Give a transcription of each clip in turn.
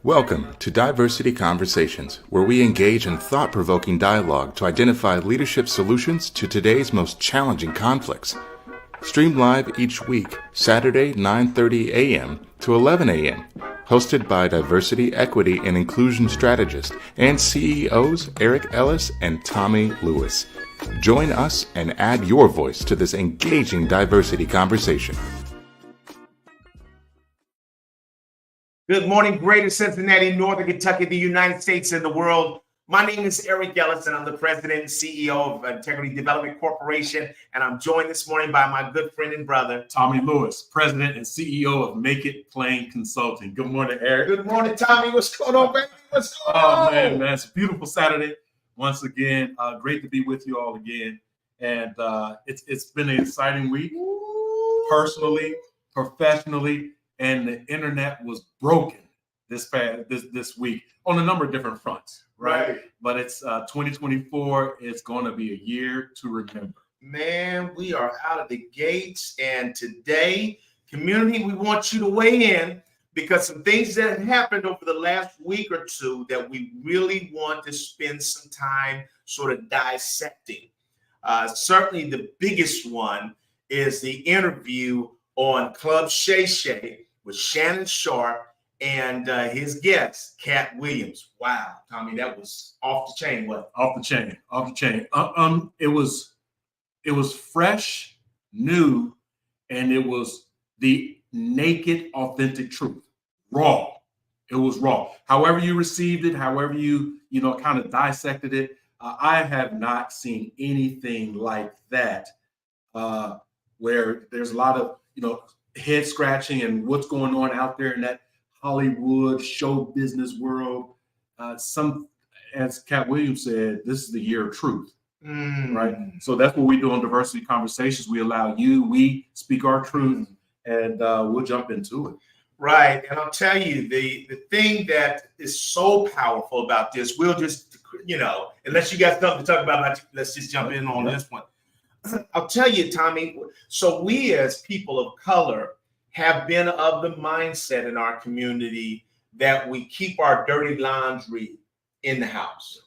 Welcome to Diversity Conversations, where we engage in thought-provoking dialogue to identify leadership solutions to today's most challenging conflicts. Stream live each week, Saturday 9:30 a.m. to 11 a.m. Hosted by Diversity, Equity, and Inclusion Strategist and CEOs Eric Ellis and Tommy Lewis. Join us and add your voice to this engaging diversity conversation. Good morning, Greater Cincinnati, Northern Kentucky, the United States, and the world. My name is Eric Ellis, and I'm the president and CEO of Integrity Development Corporation. And I'm joined this morning by my good friend and brother, Tommy Lewis, president and CEO of Make It Plain Consulting. Good morning, Eric. Good morning, Tommy. What's going on, baby? What's going on? Man, it's a beautiful Saturday. Once again, great to be with you all again. And it's been an exciting week, personally, professionally. And the internet was broken this week on a number of different fronts, right? But it's 2024. It's going to be a year to remember. Man, we are out of the gates. And today, community, we want you to weigh in because some things that have happened over the last week or two that we really want to spend some time sort of dissecting. Certainly the biggest one is the interview on Club Shay Shay with Shannon Sharpe and his guest, Katt Williams. Wow, Tommy, that was off the chain. What? Off the chain. It was fresh, new, and it was the naked, authentic truth. Raw. It was raw. However you received it, however you kind of dissected it, I have not seen anything like that. Where there's a lot of head scratching and what's going on out there in that Hollywood show business world. As Katt Williams said, this is the year of truth, right? So that's what we do on Diversity Conversations. We allow we speak our truth, and we'll jump into it. Right, and I'll tell you, the thing that is so powerful about this, we'll just, unless you got something to talk about, let's just jump in on this one. I'll tell you, Tommy, so we as people of color have been of the mindset in our community that we keep our dirty laundry in the house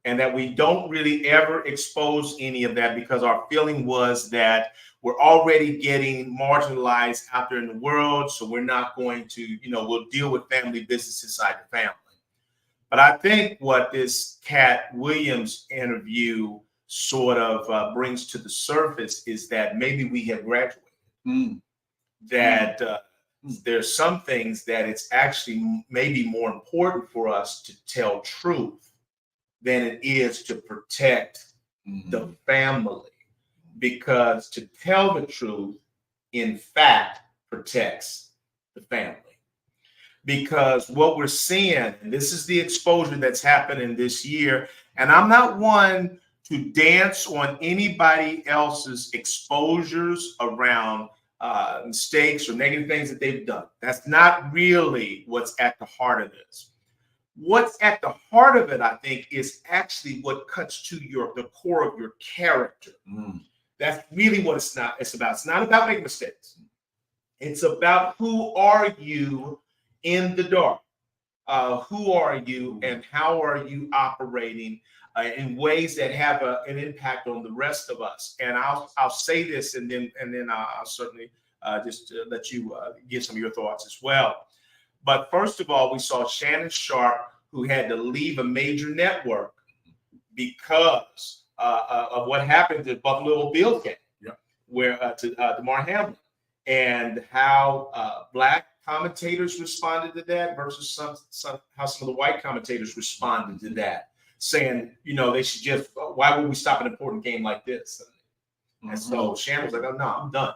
and that we don't really ever expose any of that because our feeling was that we're already getting marginalized out there in the world. So we're not going to, we'll deal with family business inside the family. But I think what this Katt Williams interview sort of brings to the surface is that maybe we have graduated, that there's some things that it's actually maybe more important for us to tell truth than it is to protect the family, because to tell the truth, in fact, protects the family. Because what we're seeing, and this is the exposure that's happening this year, and I'm not one to dance on anybody else's exposures around mistakes or negative things that they've done. That's not really what's at the heart of this. What's at the heart of it, I think, is actually what cuts to the core of your character. That's really what it's about. It's not about making mistakes. It's about who are you in the dark? Who are you and how are you operating in ways that have an impact on the rest of us? And I'll say this, and then I'll certainly just let you give some of your thoughts as well. But first of all, we saw Shannon Sharpe, who had to leave a major network because of what happened to Buffalo Bills game, where to Damar Hamlin, and how Black commentators responded to that versus how some of the white commentators responded to that, saying, they should just, why would we stop an important game like this? And so Shannon was like, oh, no, I'm done.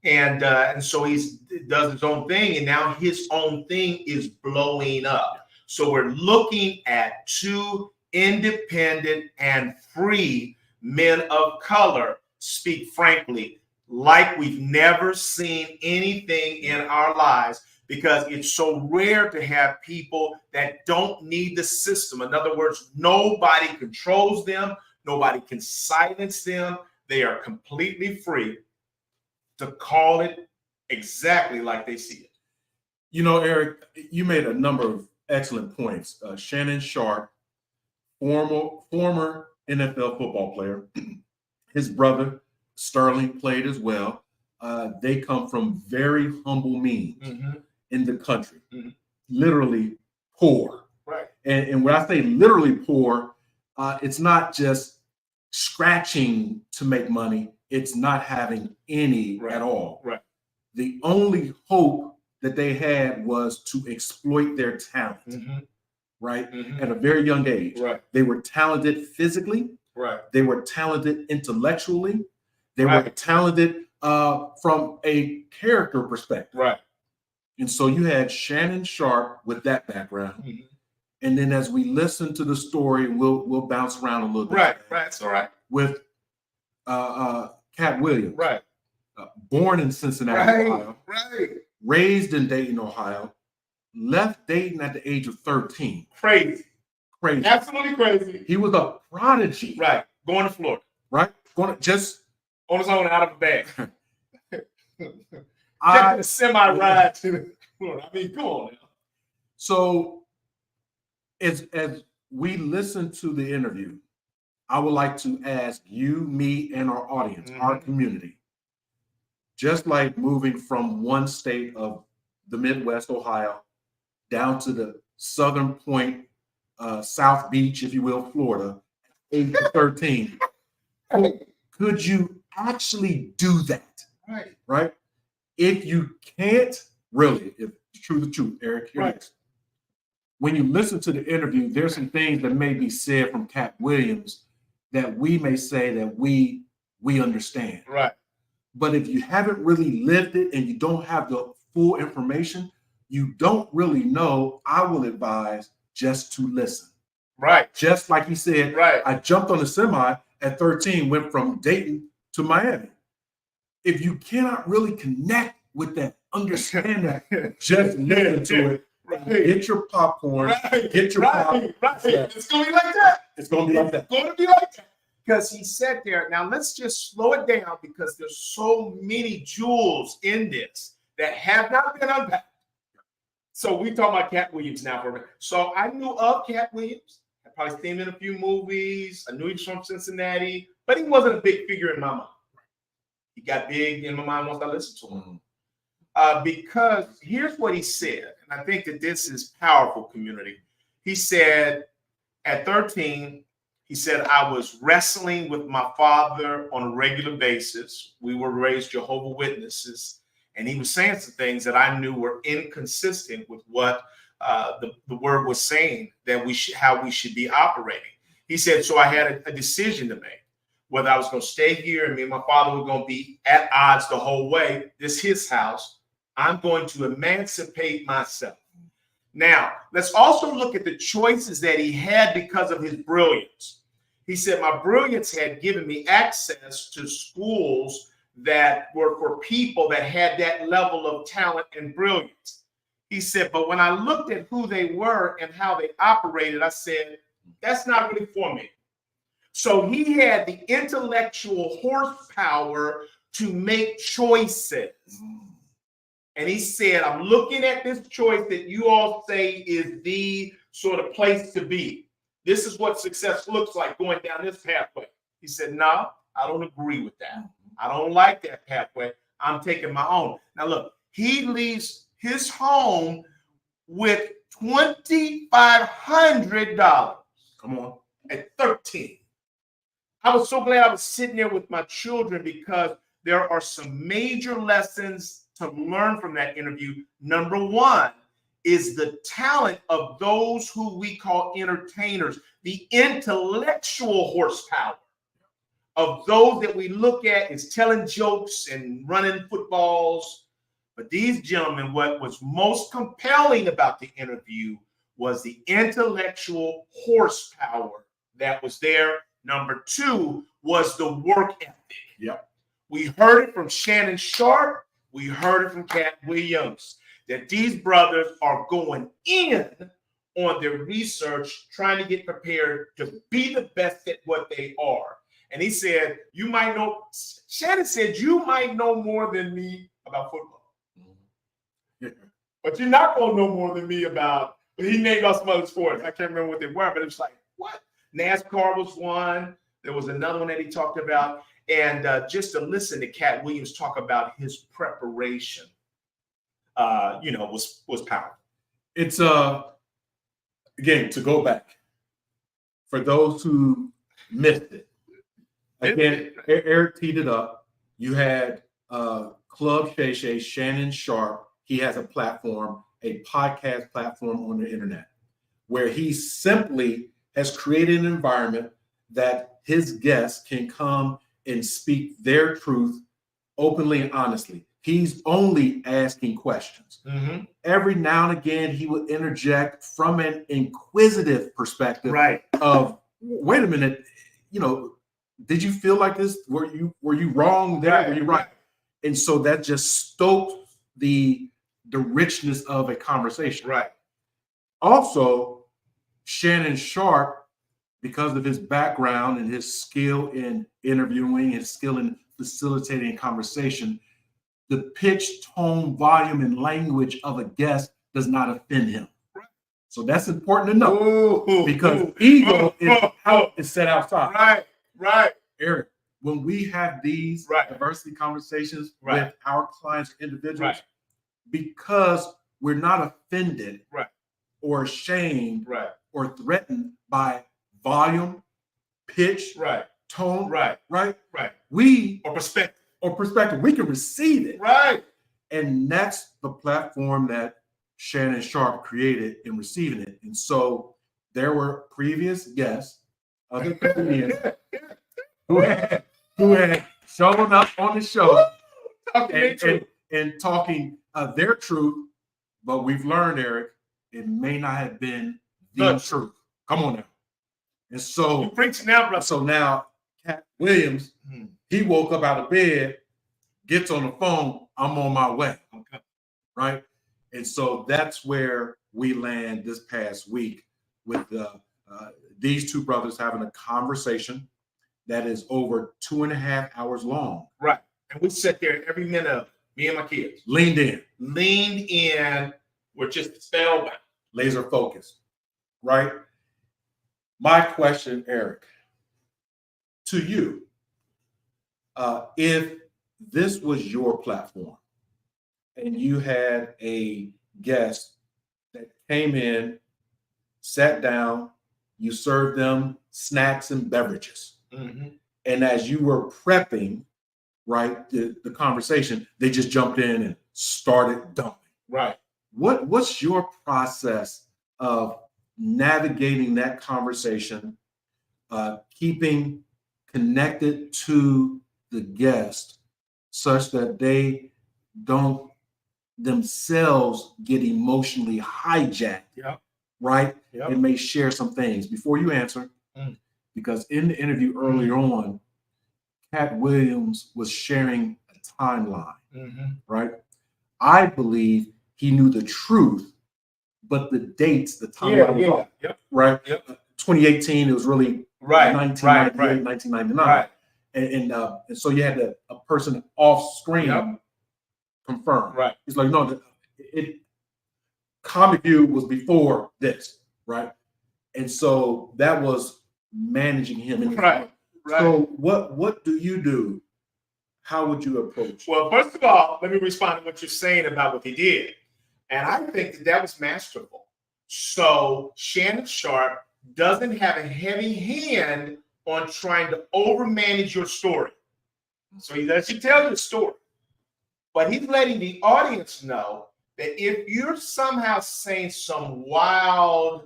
And so he does his own thing, and now his own thing is blowing up. So we're looking at two independent and free men of color speak frankly, like we've never seen anything in our lives, because it's so rare to have people that don't need the system. In other words, nobody controls them. Nobody can silence them. They are completely free to call it exactly like they see it. Eric, you made a number of excellent points. Shannon Sharp, former NFL football player. His brother Sterling played as well. They come from very humble means in the country, literally poor. Right. And when I say literally poor, it's not just scratching to make money. It's not having any at all. Right. The only hope that they had was to exploit their talent, right? At a very young age. Right. They were talented physically. Right. They were talented intellectually. They were talented from a character perspective. Right. And so you had Shannon Sharp with that background. And then as we listen to the story, we'll bounce around a little bit. Right. That's all right. With Katt Williams. Right. Born in Cincinnati, Ohio. Right. Raised in Dayton, Ohio. Left Dayton at the age of 13. Crazy. Absolutely crazy. He was a prodigy. Right. Going to Florida. Right. Going to just on his own out of a bag. Taking a semi ride to Florida. I mean, come on now. So as we listen to the interview, I would like to ask you, me, and our audience, our community, just like moving from one state of the Midwest, Ohio, down to the southern point, South Beach, if you will, Florida, age 13. Could you actually do that? Right. Right? If you can't, really, if it's true the truth, Eric, here it is. When you listen to the interview, there's some things that may be said from Katt Williams that we may say that we understand. Right. But if you haven't really lived it and you don't have the full information, you don't really know. I will advise just to listen. Right. Just like he said, right. I jumped on the semi at 13, went from Dayton to Miami. If you cannot really connect with that, understand that, just listen to it. Right. Get your popcorn. Right. Get your popcorn. Right. It's going to be like that. It's going to be like that. It's going to be like that. Because he said there, now let's just slow it down because there's so many jewels in this that have not been unpacked. So we talk about Katt Williams now for a minute. So I knew of Katt Williams. I probably seen him in a few movies. I knew he was from Cincinnati, but he wasn't a big figure in my mind. He got big in my mind once I listened to him. Because here's what he said, and I think that this is powerful, community. He said at 13, he said, I was wrestling with my father on a regular basis. We were raised Jehovah's Witnesses, and he was saying some things that I knew were inconsistent with what the word was saying, that how we should be operating. He said, so I had a decision to make, whether I was going to stay here and me and my father were going to be at odds the whole way. This is his house. I'm going to emancipate myself. Now, let's also look at the choices that he had because of his brilliance. He said, my brilliance had given me access to schools that were for people that had that level of talent and brilliance. He said, but when I looked at who they were and how they operated, I said, that's not really for me. So he had the intellectual horsepower to make choices. And he said, I'm looking at this choice that you all say is the sort of place to be. This is what success looks like, going down this pathway. He said, no, I don't agree with that. I don't like that pathway. I'm taking my own. Now, look, he leaves his home with $2,500. Come on. At 13. I was so glad I was sitting there with my children because there are some major lessons to learn from that interview. Number one is the talent of those who we call entertainers, the intellectual horsepower of those that we look at as telling jokes and running footballs. But these gentlemen, what was most compelling about the interview was the intellectual horsepower that was there. Number two was the work ethic. Yep. We heard it from Shannon Sharp. We heard it from Katt Williams, that these brothers are going in on their research, trying to get prepared to be the best at what they are. And he said, you might know, Shannon said, you might know more than me about football. But you're not going to know more than me about He named off some other sports. I can't remember what they were, but it was like, what? NASCAR was one. There was another one that he talked about. And just to listen to Katt Williams talk about his preparation, was powerful. It's again, to go back, for those who missed it, again, Eric teed it up. You had Club Shay Shay, Shannon Sharp. He has a platform, a podcast platform on the internet, where he simply has created an environment that his guests can come and speak their truth openly and honestly. He's only asking questions. Mm-hmm. Every now and again, he would interject from an inquisitive perspective, Right. Of, wait a minute, did you feel like this? Were you wrong there? Right. Were you right? And so that just stoked the richness of a conversation. Right. Also, Shannon Sharp, because of his background and his skill in interviewing, his skill in facilitating conversation, the pitch, tone, volume, and language of a guest does not offend him. Right. So that's important to know, because ego is set outside. Right. Eric, when we have these diversity conversations with our clients or individuals, because we're not offended or ashamed or threatened by volume, pitch, tone, we or perspective, we can receive it. Right. And that's the platform that Shannon Sharp created in receiving it. And so there were previous guests, other comedians who had shown up on the show and talking their truth, but we've learned, Eric, it may not have been the truth. Come on now. And so you preach now, bro. So now Katt Williams, he woke up out of bed, gets on the phone, I'm on my way. Okay. Right? And so that's where we land this past week with these two brothers having a conversation that is over 2.5 hours long. Right. And we sat there every minute of it, me and my kids. Leaned in. We're just spellbound. Laser focused. Right? My question, Eric, to you, if this was your platform and you had a guest that came in, sat down, you served them snacks and beverages. Mm-hmm. And as you were prepping, the conversation, they just jumped in and started dumping. Right. What's your process of navigating that conversation, keeping connected to the guest such that they don't themselves get emotionally hijacked? Yep. Right? Yep. And may share some things before you answer. Because in the interview earlier on, Katt Williams was sharing a timeline, right? I believe he knew the truth, but the dates, the timeline was off, right? Yep. 2018, it was really 1998, 1999. Right. And so you had a person off screen confirm. Right. He's like, no, Comic View was before this, right? And so that was managing him. Right. So what do you do? How would you approach? Well, first of all, let me respond to what you're saying about what he did. And I think that was masterful. So Shannon Sharp doesn't have a heavy hand on trying to overmanage your story. So he lets you tell your story. But he's letting the audience know that if you're somehow saying some wild,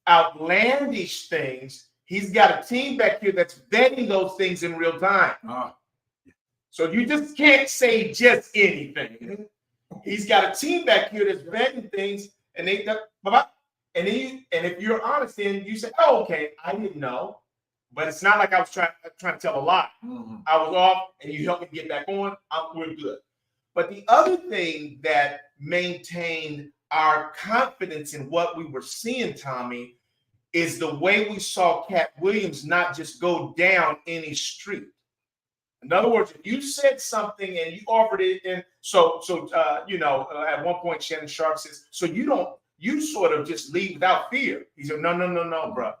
outlandish things, he's got a team back here that's vetting those things in real time. So you just can't say just anything. He's got a team back here that's vetting things, and if you're honest, then you say, "Oh, okay, I didn't know," but it's not like I was trying to tell a lie. I was off, and you helped me get back on. We're good. But the other thing that maintained our confidence in what we were seeing, Tommy, is the way we saw Katt Williams not just go down any street. In other words, if you said something and you offered it, and at one point Shannon Sharp says, "So you don't you sort of just leave without fear. He said, no, bro.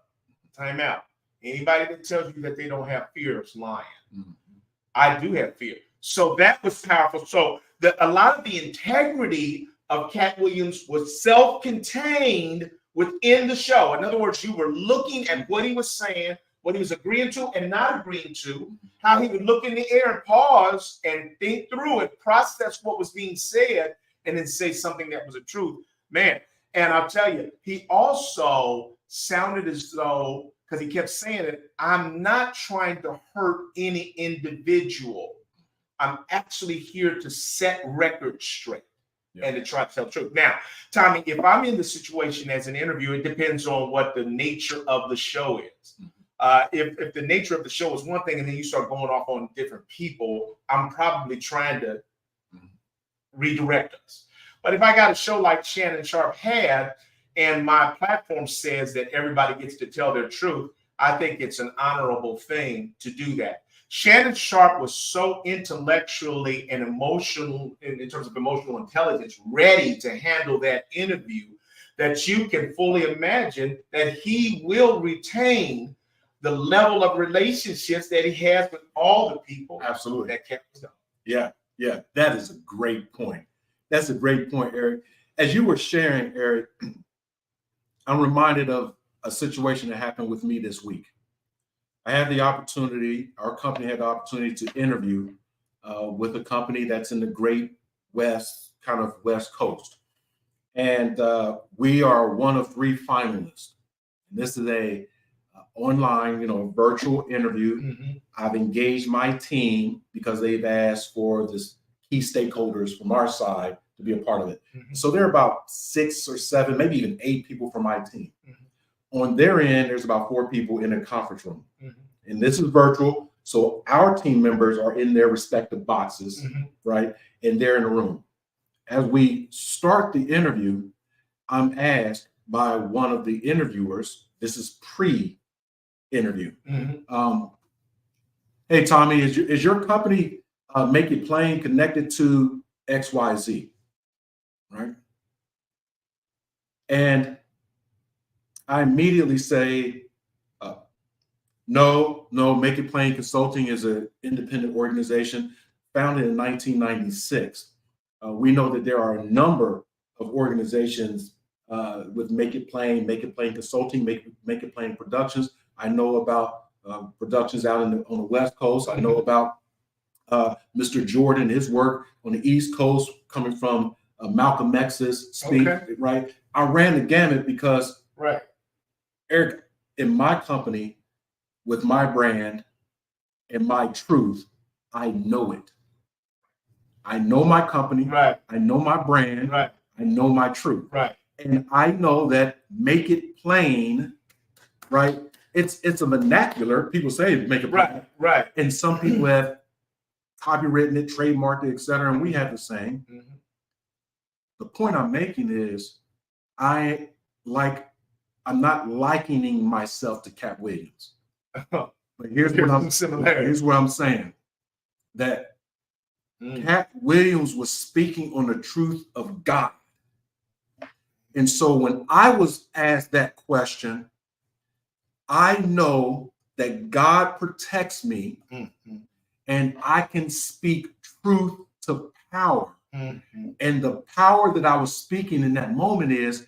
Time out. Anybody that tells you that they don't have fear is lying. Mm-hmm. I do have fear. So that was powerful. So a lot of the integrity of Katt Williams was self-contained within the show. In other words, you were looking at what he was saying, what he was agreeing to and not agreeing to, how he would look in the air and pause and think through it, process what was being said, and then say something that was a truth. Man, and I'll tell you, he also sounded as though, because he kept saying it, I'm not trying to hurt any individual. I'm actually here to set records straight. And to try to tell the truth. Now, Tommy, if I'm in the situation as an interviewer, it depends on what the nature of the show is. If the nature of the show is one thing and then you start going off on different people, I'm probably trying to redirect us. But if I got a show like Shannon Sharpe had, and my platform says that everybody gets to tell their truth, I think it's an honorable thing to do that. Shannon Sharpe was so intellectually and emotional, in terms of emotional intelligence, ready to handle that interview that you can fully imagine that he will retain the level of relationships that he has with all the people. Absolutely. That kept him. Yeah. That is a great point. That's a great point, Eric. As you were sharing, Eric, I'm reminded of a situation that happened with me this week. I had the opportunity, our company had the opportunity to interview with a company that's in the Great West, kind of West Coast. And we are one of 3 finalists. And this is a online, virtual interview. Mm-hmm. I've engaged my team because they've asked for this key stakeholders from our side to be a part of it. Mm-hmm. So there are about 6 or 7, maybe even 8 people from my team. Mm-hmm. On their end, there's about 4 people in a conference room. Mm-hmm. And this is virtual. So our team members are in their respective boxes, mm-hmm. right? And they're in the room. As we start the interview, I'm asked by one of the interviewers, this is pre-interview. Mm-hmm. Hey, Tommy, is your company Make It Plain connected to XYZ, right? And I immediately say, no, Make It Plain Consulting is an independent organization founded in 1996. We know that there are a number of organizations with Make It Plain Consulting, Make It Plain Productions. I know about productions out on the West Coast. I know about Mr. Jordan, his work on the East Coast, coming from Malcolm X's speak, okay. Right? I ran the gamut because, right, Eric, in my company, with my brand and my truth, I know it. I know my company. Right. I know my brand. Right. I know my truth. Right. And I know that Make It Plain, right? It's a vernacular. People say Make It Plain. Right. Right. And some people have copywritten it, trademarked it, et cetera. And we have the same. Mm-hmm. The point I'm making is I'm not likening myself to Katt Williams. But here's what I'm saying. That Katt Williams was speaking on the truth of God. And so when I was asked that question, I know that God protects me, mm-hmm. and I can speak truth to power. Mm-hmm. And the power that I was speaking in that moment is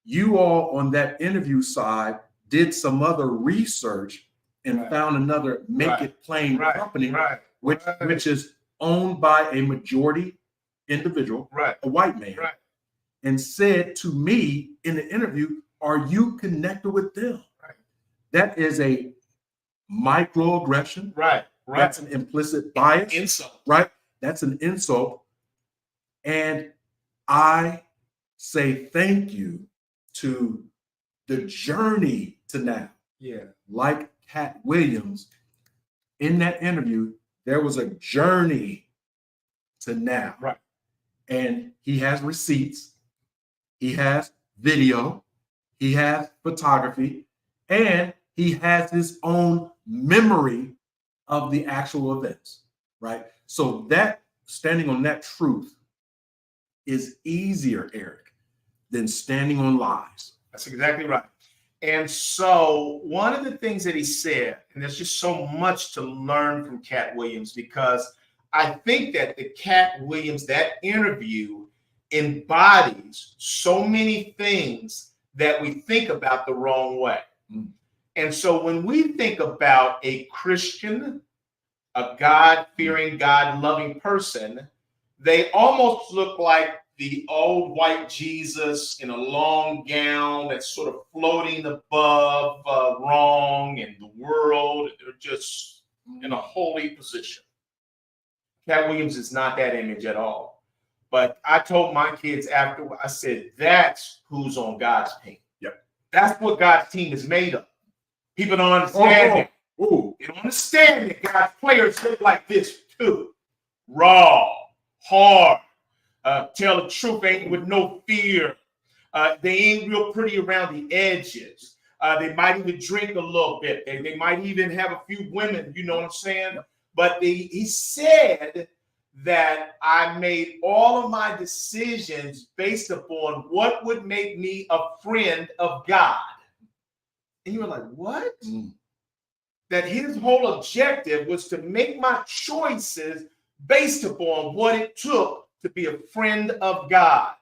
you all on that interview side did some other research and right. found another Make It Plain right. company, right. which is owned by a majority individual, right. a white man, right. and said to me in the interview, are you connected with them? Right. That is a microaggression. Right. Right. That's an implicit bias. Insult. Right. That's an insult. And I say thank you to the journey to now. Yeah. Like Katt Williams, in that interview, there was a journey to now. Right. And he has receipts, he has video, he has photography, and he has his own memory of the actual events, right? So that standing on that truth is easier, Eric, than standing on lies. That's exactly right. And so one of the things that he said, and there's just so much to learn from Katt Williams, because I think that the Katt Williams, that interview embodies so many things that we think about the wrong way. And so when we think about a Christian, a God-fearing, God-loving person, they almost look like the old white Jesus in a long gown that's sort of floating above wrong and the world. They're just in a holy position. Katt Williams is not that image at all. But I told my kids after, I said, that's who's on God's team. Yep. That's what God's team is made of. People don't understand it. Ooh. They don't understand that God's players look like this too. Raw, hard, tell the truth, ain't with no fear. They ain't real pretty around the edges. They might even drink a little bit. They might even have a few women, you know what I'm saying? But he said that I made all of my decisions based upon what would make me a friend of God. And you were like, what? That his whole objective was to make my choices based upon what it took to be a friend of God.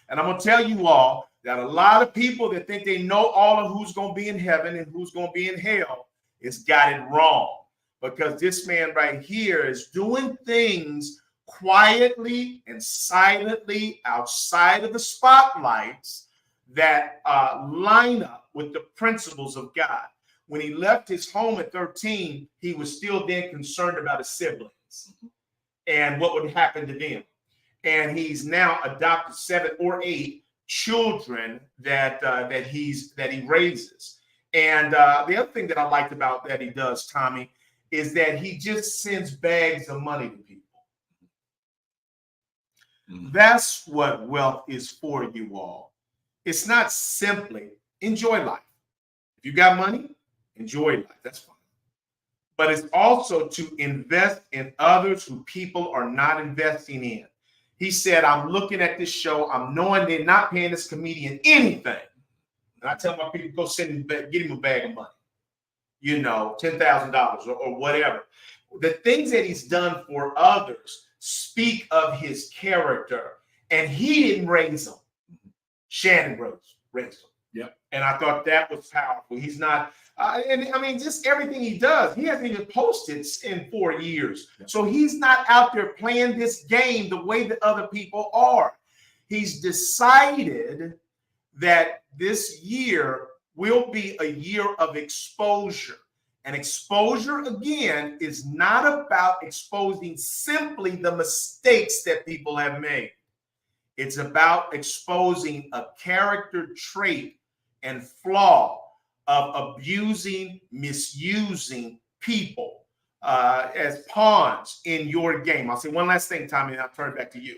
And I'm going to tell you all that a lot of people that think they know all of who's going to be in heaven and who's going to be in hell has got it wrong. Because this man right here is doing things quietly and silently outside of the spotlights that line up with the principles of God. When he left his home at 13, he was still then concerned about his siblings and what would happen to them. And he's now adopted 7 or 8 children that he raises. And the other thing that I liked about that he does, Tommy, is that he just sends bags of money to people. That's what wealth is for, you all. It's not simply enjoy life. If you got money, enjoy life. That's fine. But it's also to invest in others who people are not investing in. He said, I'm looking at this show. I'm knowing they're not paying this comedian anything. And I tell my people, go send him, get him a bag of money. You know, $10,000 or whatever. The things that he's done for others speak of his character. And he didn't raise them. Shannon raised them. Yep. And I thought that was powerful. He's not, and I mean, just everything he does, he hasn't even posted in 4 years. Yep. So he's not out there playing this game the way that other people are. He's decided that this year will be a year of exposure. And exposure, again, is not about exposing simply the mistakes that people have made. It's about exposing a character trait and flaw of abusing, misusing people as pawns in your game. I'll say one last thing, Tommy, and I'll turn it back to you.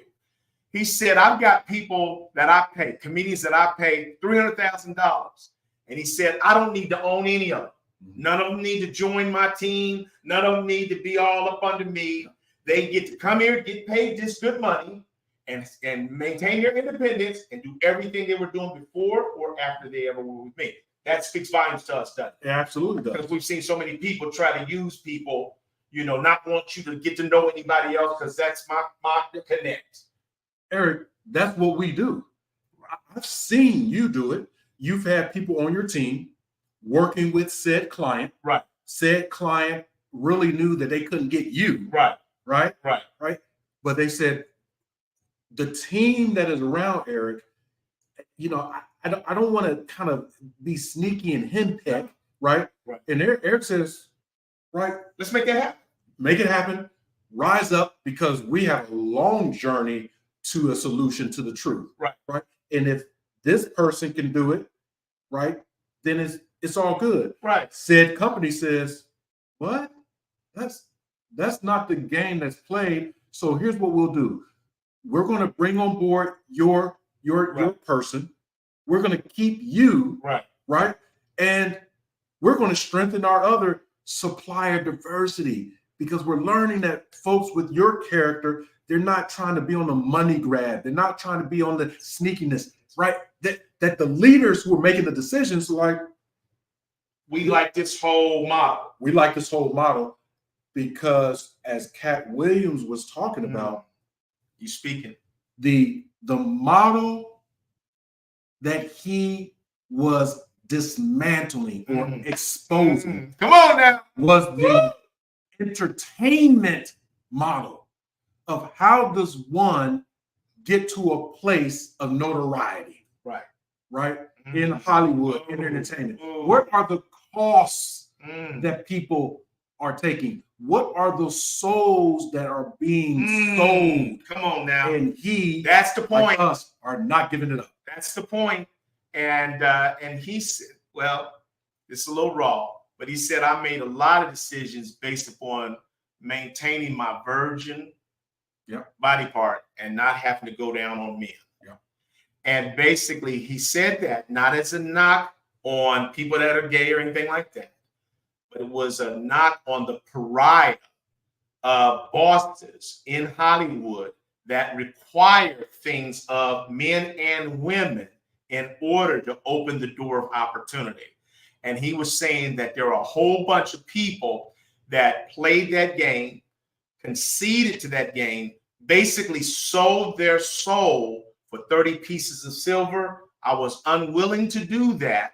He said, I've got people that I pay, comedians that I pay $300,000. And he said, I don't need to own any of them. None of them need to join my team. None of them need to be all up under me. They get to come here, get paid this good money, and maintain their independence and do everything they were doing before or after they ever were with me. That speaks volumes to us, doesn't it? It absolutely does. Because we've seen so many people try to use people, you know, not want you to get to know anybody else because that's my connect. Eric, that's what we do. I've seen you do it. You've had people on your team working with said client. Right. Said client really knew that they couldn't get you. Right. Right. Right. Right. But they said, the team that is around Eric, you know, I don't want to kind of be sneaky and henpeck, right? Right. And Eric says, right, let's make that happen. Make it happen. Rise up, because we have a long journey to a solution to the truth. Right. Right. And if this person can do it, right, then it's all good. Right. Said company says, what? That's not the game that's played. So here's what we'll do. We're going to bring on board your person. We're going to keep you, right? And we're going to strengthen our other supplier diversity, because we're learning that folks with your character, they're not trying to be on the money grab. They're not trying to be on the sneakiness, right? That that the leaders who are making the decisions like, we like this whole model. we like this whole model because, as Katt Williams was talking about, you speaking the model that he was dismantling or exposing come on now was the entertainment model of how does one get to a place of notoriety, right? In Hollywood, in entertainment. What are the costs that people are taking? What are the souls that are being sold? Come on now. And that's the point. Like us, are not giving it up. That's the point. And he said, well, it's a little raw, but he said, I made a lot of decisions based upon maintaining my virgin body part and not having to go down on men. And basically, he said that not as a knock on people that are gay or anything like that, but it was a knock on the pariah of bosses in Hollywood that require things of men and women in order to open the door of opportunity. And he was saying that there are a whole bunch of people that played that game, conceded to that game, basically sold their soul for 30 pieces of silver. I was unwilling to do that.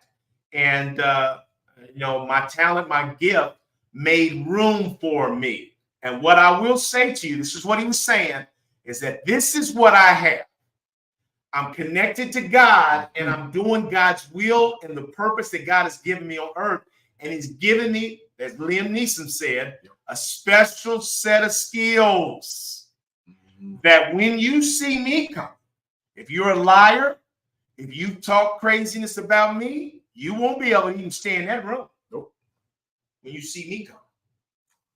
And, my talent, my gift made room for me. And what I will say to you, this is what he was saying, is that this is what I have. I'm connected to God and I'm doing God's will and the purpose that God has given me on earth. And he's given me, as Liam Neeson said, a special set of skills that when you see me come, if you're a liar, if you talk craziness about me, you won't be able to even stay in that room. Nope. When you see me come.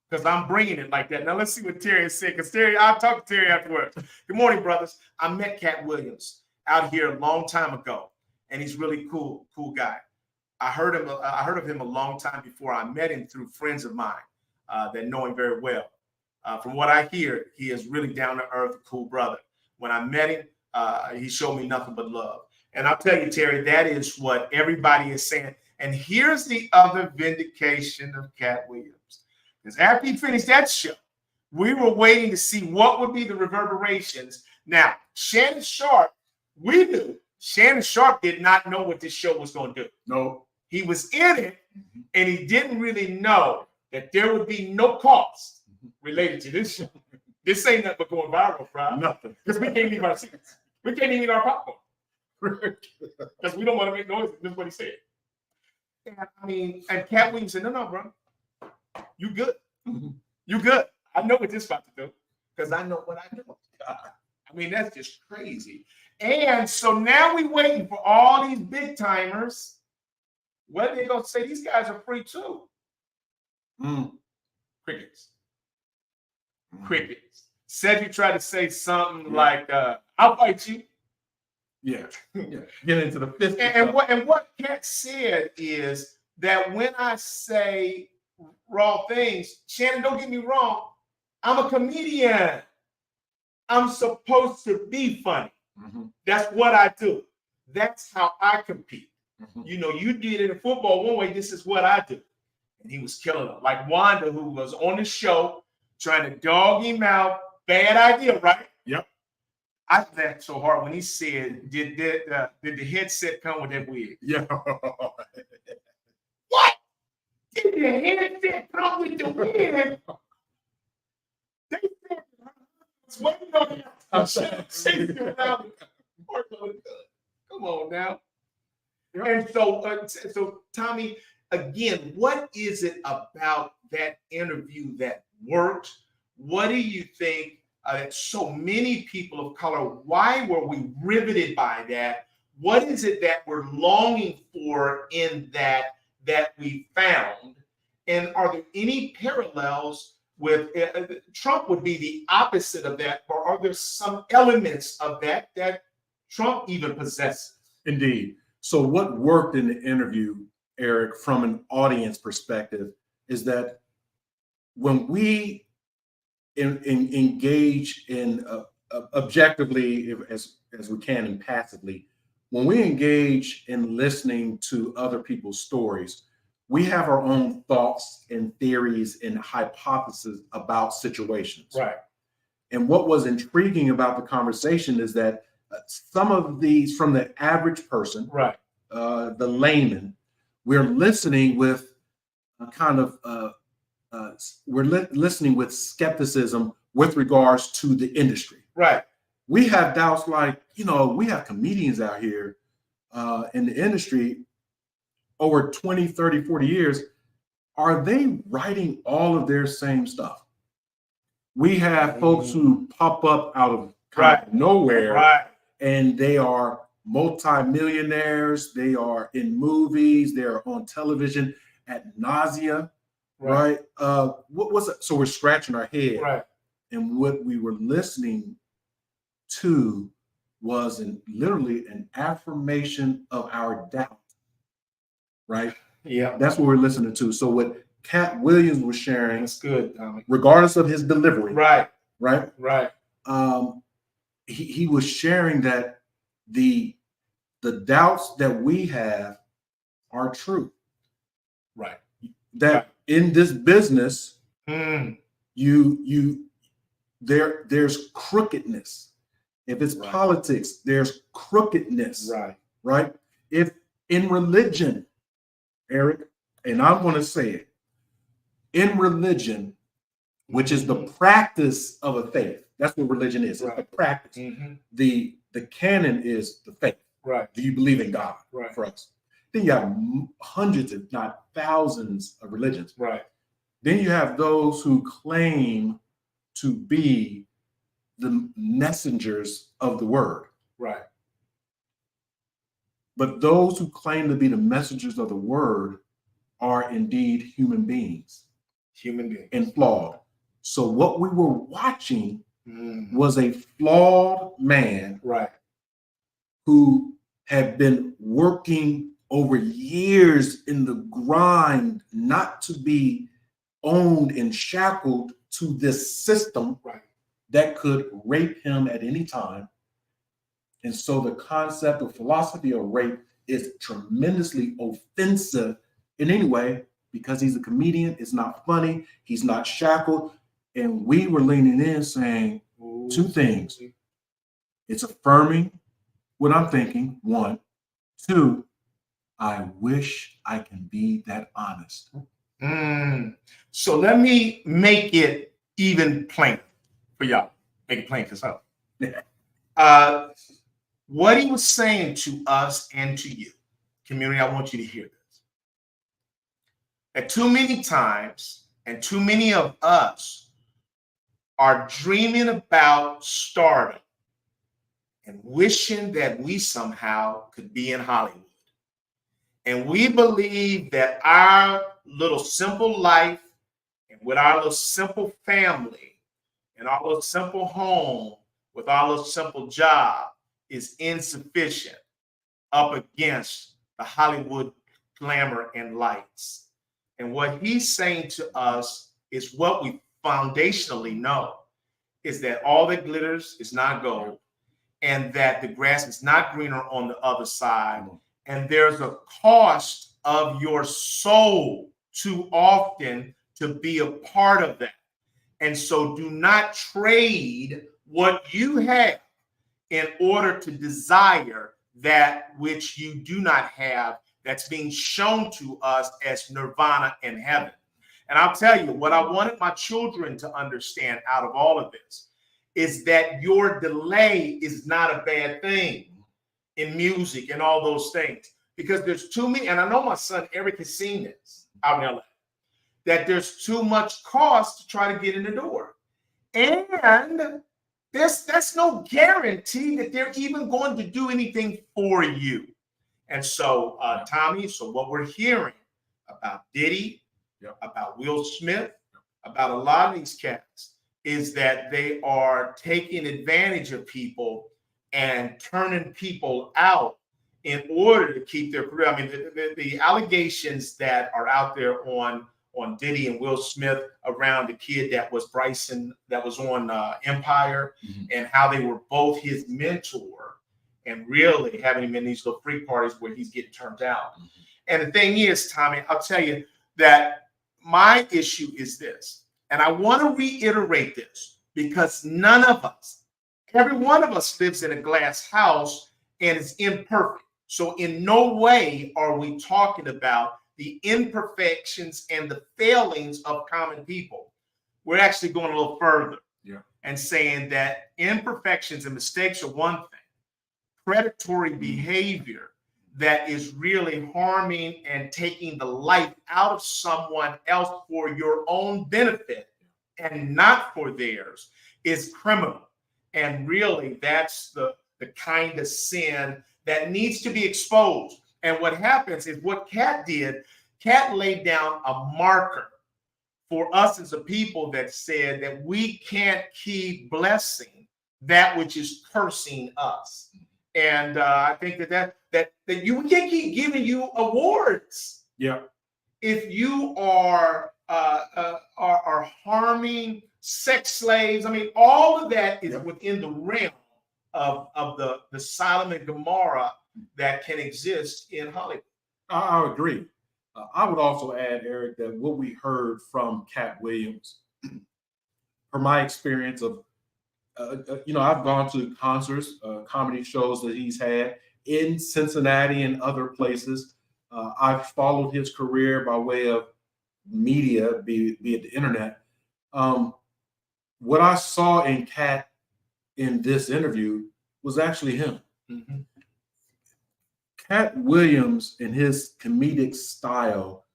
Because I'm bringing it like that. Now, let's see what Terry has said. Because Terry, I'll talk to Terry afterwards. Good morning, brothers. I met Katt Williams out here a long time ago, and he's really cool guy. I heard of him a long time before. I met him through friends of mine that know him very well. From what I hear, he is really down to earth, cool brother. When I met him, he showed me nothing but love. And I'll tell you, Terry, that is what everybody is saying. And here's the other vindication of Katt Williams. Because after he finished that show, we were waiting to see what would be the reverberations. Now, Shannon Sharp, we knew. Shannon Sharp did not know what this show was going to do. No. He was in it, and he didn't really know that there would be no cost related to this show. This ain't nothing but going viral, bro. Nothing. Because we can't leave our seats. We can't even eat our popcorn. Because we don't want to make noise. That's what he said. And Katt Williams said, no, bro. You good. You good. I know what this about to do. Because I know what I do. That's just crazy. And so now we waiting for all these big timers. What are they going to say? These guys are free too. Crickets. Crickets. Said you tried to say something like, I'll fight you. Yeah. Get into the fifth. And what Katt said is that when I say raw things, Shannon, don't get me wrong, I'm a comedian. I'm supposed to be funny. That's what I do. That's how I compete. You did it in football one way. This is what I do. And he was killing them. Like Wanda, who was on the show, trying to dog him out. Bad idea, right? Yep. I laughed so hard when he said, did the headset come with that wig? Yeah. What? Did the headset come with the wig? They said, it's waiting on you. Come on now. Yep. And so Tommy, again, what is it about that interview that worked? What do you think that so many people of color, why were we riveted by that? What is it that we're longing for in that we found? And are there any parallels with Trump would be the opposite of that, or are there some elements of that Trump even possesses? Indeed. So what worked in the interview, Eric, from an audience perspective, is that when we engage in objectively as we can and passively when we engage in listening to other people's stories, we have our own thoughts and theories and hypotheses about situations. Right. And what was intriguing about the conversation is that some of these, from the average person, Right. The layman, we're listening with a kind of listening with skepticism with regards to the industry. Right. We have doubts like, we have comedians out here in the industry over 20, 30, 40 years. Are they writing all of their same stuff? We have folks who pop up out of kind of nowhere, Right. and they are multi-millionaires. They are in movies. They're on television ad nauseam, right? What was it? So we're scratching our head. Right. And what we were listening to was literally an affirmation of our doubt, right? Yeah. That's what we're listening to. So what Katt Williams was sharing, That's good, Tommy. regardless of his delivery, Right. right? Right. He was sharing that the doubts that we have are true. Right. That in this business, Mm. there's crookedness. If it's politics, there's crookedness. Right. Right. If in religion, Eric, and I'm going to say it, in religion, which is the practice of a faith. That's what religion is. It's the practice. Mm-hmm. The canon is the faith. Right. Do you believe in God? Right. For us. Then you have hundreds, if not thousands, of religions. Right. Then you have those who claim to be the messengers of the word. Right. But those who claim to be the messengers of the word are indeed human beings. Human beings. And flawed. So what we were watching was a flawed man, right, who had been working over years in the grind not to be owned and shackled to this system right, that could rape him at any time. And so the concept of philosophy of rape is tremendously offensive in any way, because he's a comedian. It's not funny. He's not shackled. And we were leaning in saying two things. It's affirming what I'm thinking, one. Two, I wish I can be that honest. So let me make it even plain for y'all. Make it plain for some. What he was saying to us and to you, community, I want you to hear this. That too many times, and too many of us are dreaming about stardom and wishing that we somehow could be in Hollywood. And we believe that our little simple life, and with our little simple family, and our little simple home, with our little simple job, is insufficient up against the Hollywood glamour and lights. And what he's saying to us is what we foundationally know, is that all that glitters is not gold, and that the grass is not greener on the other side. And there's a cost of your soul too often to be a part of that. And so do not trade what you have in order to desire that which you do not have, that's being shown to us as nirvana in heaven. And I'll tell you, what I wanted my children to understand out of all of this is that your delay is not a bad thing in music and all those things. Because there's too many, and I know my son Eric has seen this out in LA, that there's too much cost to try to get in the door. And that's no guarantee that they're even going to do anything for you. And so, Tommy, so what we're hearing about Diddy, about Will Smith, about a lot of these cats, is that they are taking advantage of people and turning people out in order to keep their career. I mean, the allegations that are out there on Diddy and Will Smith around the kid that was Bryson, that was on Empire, and how they were both his mentor, and really having him in these little freak parties where he's getting turned out. And the thing is, Tommy, I'll tell you that my issue is this, and I want to reiterate this because none of us, every one of us lives in a glass house and is imperfect. So in no way are we talking about the imperfections and the failings of common people. We're actually going a little further and saying that imperfections and mistakes are one thing. Predatory behavior that is really harming and taking the life out of someone else for your own benefit and not for theirs is criminal. And really, that's the kind of sin that needs to be exposed. And what happens is what Katt did, Katt laid down a marker for us as a people that said that we can't keep blessing that which is cursing us. And I think that we can't keep giving you awards. Yeah. If you are harming sex slaves, I mean, all of that is within the realm of the Sodom and Gomorrah that can exist in Hollywood. I agree. I would also add, Eric, that what we heard from Katt Williams, from my experience of, I've gone to concerts, comedy shows that he's had in Cincinnati and other places. I've followed his career by way of media, be it the internet. What I saw in Katt in this interview was actually him. Mm-hmm. Katt Williams and his comedic style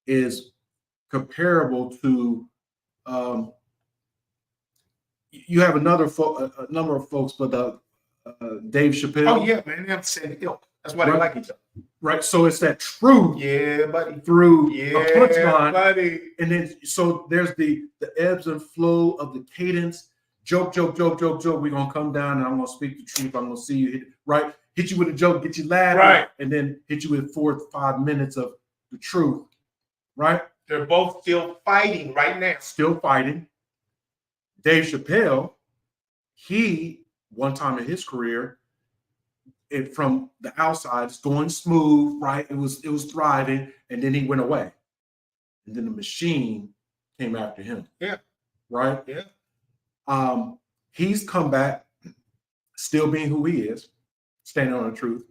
is comparable to you have a number of folks, but Dave Chappelle. Oh yeah, man, they're the same ilk. That's why they like each other. Right. So it's that truth. Yeah, buddy. Through a punchline. Buddy. And then so there's the ebbs and flow of the cadence. Joke. We're gonna come down and I'm gonna speak the truth. I'm gonna see you hit you with a joke, get you laughing, right, and then hit you with 4 to 5 minutes of the truth. Right? They're both still fighting right now. Still fighting. Dave Chappelle, he one time in his career, from the outside, it's going smooth, right? It was thriving, and then he went away. And then the machine came after him. Yeah. Right? Yeah. He's come back, still being who he is, standing on the truth.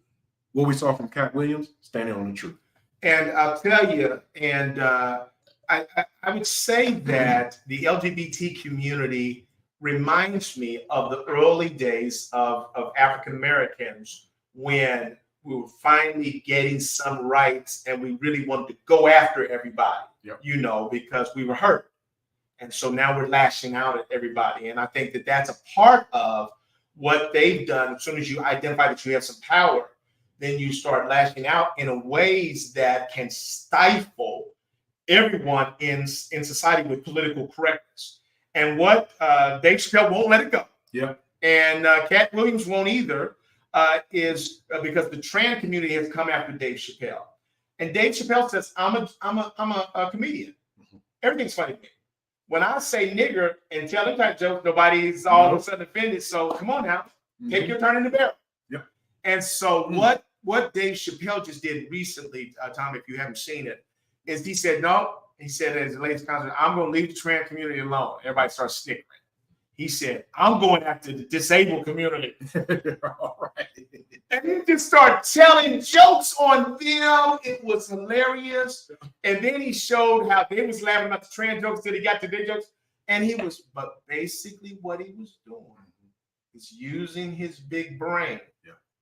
What we saw from Katt Williams, standing on the truth. And I'll tell you, and I would say that the LGBT community reminds me of the early days of African Americans when we were finally getting some rights and we really wanted to go after everybody, because we were hurt. And so now we're lashing out at everybody. And I think that that's a part of what they've done. As soon as you identify that you have some power, then you start lashing out in ways that can stifle everyone in society with political correctness. And what Dave Chappelle won't let it go. Yeah. And Katt Williams won't either, is because the trans community has come after Dave Chappelle. And Dave Chappelle says, I'm a comedian. Mm-hmm. Everything's funny to me. When I say nigger and tell them type jokes, nobody's all of a sudden offended. So come on now, take your turn in the barrel. Yep. And so what Dave Chappelle just did recently, Tom, if you haven't seen it, is he said, no, he said at his latest concert, I'm going to leave the trans community alone. Everybody starts snickering. He said, I'm going after the disabled community. All right. And he just started telling jokes on them. It was hilarious. And then he showed how they was laughing about the trans jokes till he got to their jokes. And but basically what he was doing is using his big brain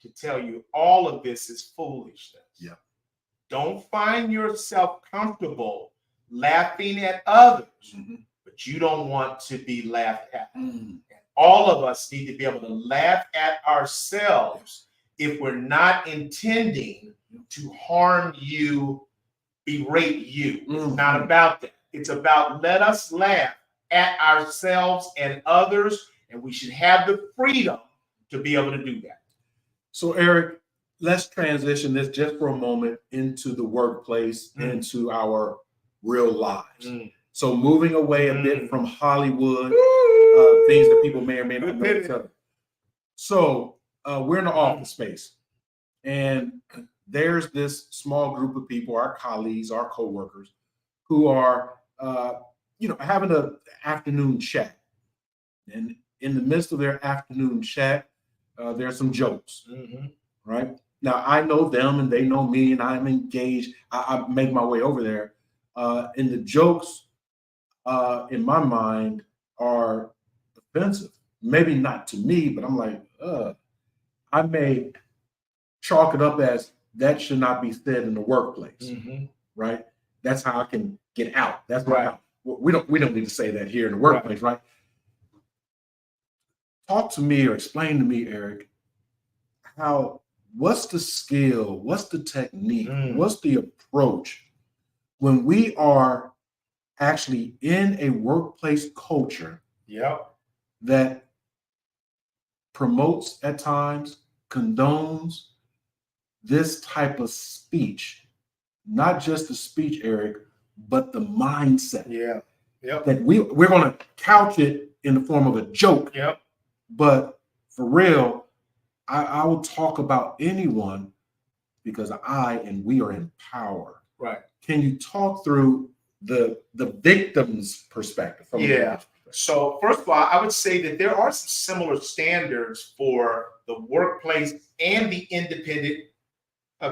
to tell you all of this is foolishness. Yeah. Don't find yourself comfortable laughing at others, but you don't want to be laughed at. And all of us need to be able to laugh at ourselves if we're not intending to harm you, berate you. It's not about that. It's about let us laugh at ourselves and others, and we should have the freedom to be able to do that. So, Eric, let's transition this just for a moment into the workplace, into our real lives. So moving away a bit from Hollywood, things that people may or may not know each other. So we're in the office space, and there's this small group of people, our colleagues, our coworkers, who are, having an afternoon chat. And in the midst of their afternoon chat, there's some jokes, right? Now, I know them and they know me, and I'm engaged. I make my way over there. And the jokes, in my mind, are offensive. Maybe not to me, but I'm like, I may chalk it up as that should not be said in the workplace, right? That's how I can get out. That's right. We don't need to say that here in the workplace, right? Talk to me or explain to me, Eric, what's the skill, what's the technique, what's the approach when we are actually in a workplace culture that promotes at times, condones this type of speech, not just the speech, Eric, but the mindset. That we're going to couch it in the form of a joke. But for real, I will talk about anyone because we are in power. Right. Can you talk through the victim's perspective? So first of all, I would say that there are some similar standards for the workplace and the independent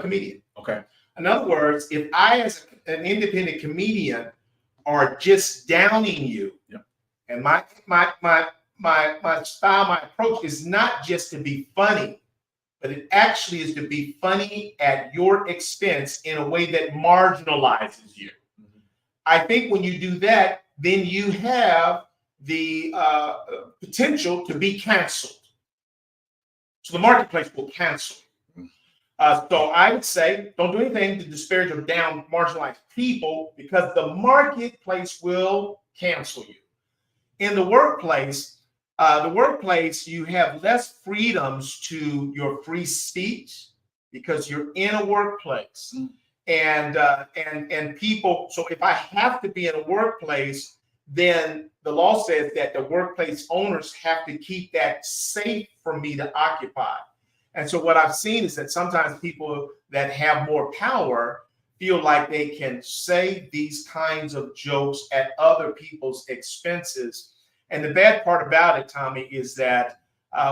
comedian. Okay. In other words, if I, as an independent comedian, are just downing you, and my style, my approach is not just to be funny, but it actually is to be funny at your expense in a way that marginalizes you. I think when you do that, then you have the potential to be canceled. So the marketplace will cancel. So I would say, don't do anything to disparage or down marginalized people because the marketplace will cancel you. In the workplace, you have less freedoms to your free speech because you're in a workplace. And people, so if I have to be in a workplace, then the law says that the workplace owners have to keep that safe for me to occupy. And so what I've seen is that sometimes people that have more power feel like they can say these kinds of jokes at other people's expenses. And the bad part about it, Tommy, is that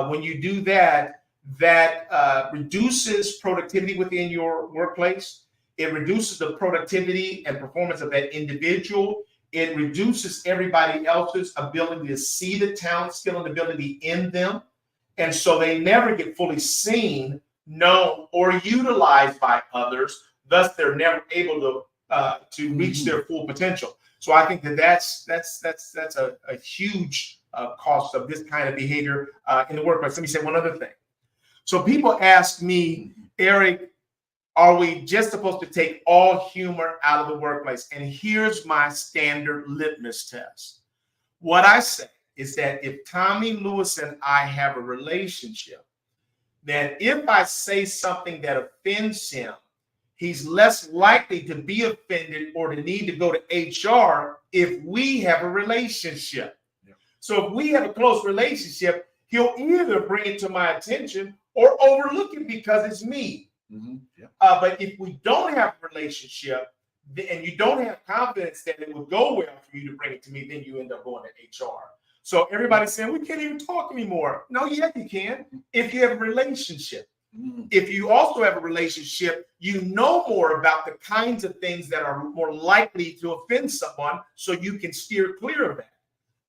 when you do that, that reduces productivity within your workplace. It reduces the productivity and performance of that individual. It reduces everybody else's ability to see the talent, skill, and ability in them. And so they never get fully seen, known, or utilized by others. Thus, they're never able to reach their full potential. So I think that's a huge cost of this kind of behavior in the workplace. Let me say one other thing. So people ask me, Eric, are we just supposed to take all humor out of the workplace? And here's my standard litmus test. What I say is that if Tommy Lewis and I have a relationship, then if I say something that offends him, he's less likely to be offended or to need to go to HR if we have a relationship. So if we have a close relationship, he'll either bring it to my attention or overlook it because it's me. But if we don't have a relationship and you don't have confidence that it would go well for you to bring it to me, then you end up going to HR. So everybody's saying, we can't even talk anymore. No, yeah, you can if you have a relationship. If you also have a relationship, you know more about the kinds of things that are more likely to offend someone so you can steer clear of that.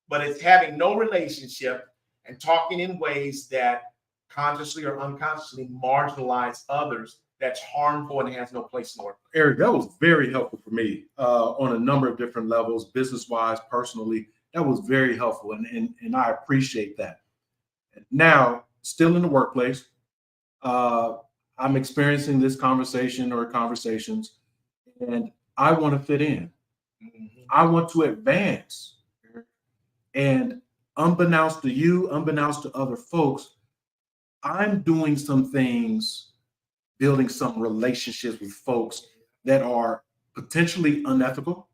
But it's having no relationship and talking in ways that consciously or unconsciously marginalize others that's harmful and has no place in the work. Eric, that was very helpful for me on a number of different levels, business-wise, personally. That was very helpful, and I appreciate that. Now, still in the workplace, I'm experiencing this conversation or conversations, and I want to fit in. I want to advance. And unbeknownst to you, unbeknownst to other folks, I'm doing some things, building some relationships with folks that are potentially unethical.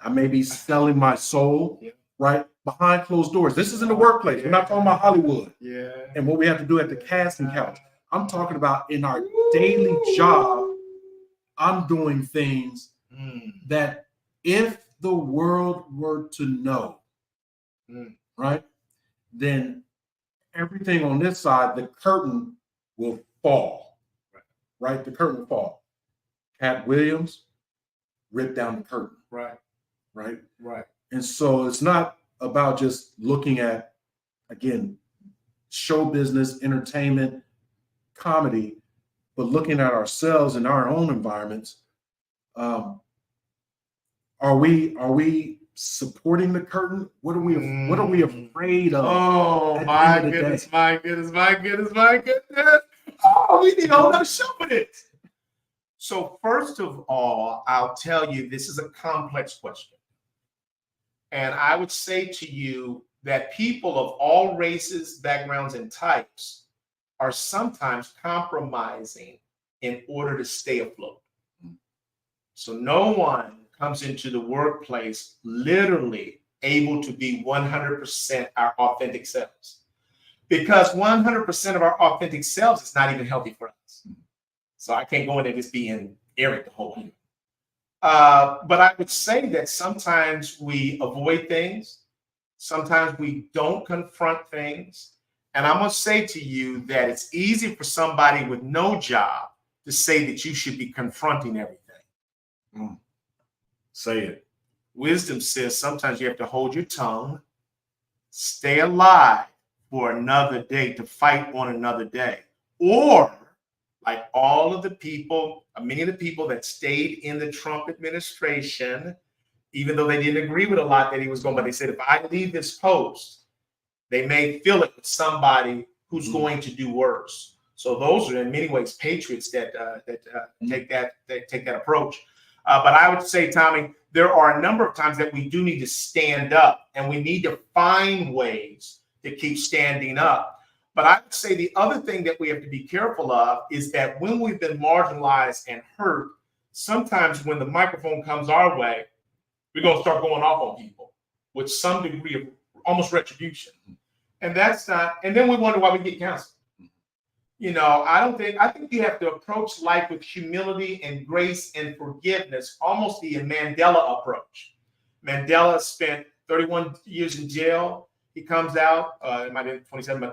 I may be selling my soul right? Behind closed doors. This is in the workplace. We're not talking about Hollywood Yeah. and what we have to do at the casting couch. I'm talking about in our daily job. I'm doing things that if the world were to know, right, then everything on this side, the curtain will fall, right? The curtain will fall. Katt Williams ripped down the curtain, Right. And so it's not about just looking at, again, show business, entertainment, comedy, but looking at ourselves in our own environments. Are we supporting the curtain? What are we afraid of? Oh my goodness, my goodness. Oh, we need a whole nother show for this. So first of all, I'll tell you, this is a complex question. And I would say to you that people of all races, backgrounds, and types are sometimes compromising in order to stay afloat. So no one comes into the workplace literally able to be 100% our authentic selves, because 100% of our authentic selves is not even healthy for us. So I can't go in there just being Eric the whole time. But I would say that sometimes we avoid things. Sometimes we don't confront things. And I'm going to say to you that it's easy for somebody with no job to say that you should be confronting everything. Say it. Wisdom says sometimes you have to hold your tongue, stay alive for another day, to fight on another day. Or like all of the people, many of the people that stayed in the Trump administration, even though they didn't agree with a lot that he was going, but they said, if I leave this post, they may fill it with somebody who's going to do worse. So those are in many ways patriots that take that approach. But I would say, Tommy, there are a number of times that we do need to stand up, and we need to find ways to keep standing up. But I would say the other thing that we have to be careful of is that when we've been marginalized and hurt, sometimes when the microphone comes our way, we're going to start going off on people with some degree of almost retribution. And that's not, and then we wonder why we get canceled. You know, I think you have to approach life with humility and grace and forgiveness, almost the Mandela approach. Mandela spent 31 years in jail. He comes out, it might have been 27,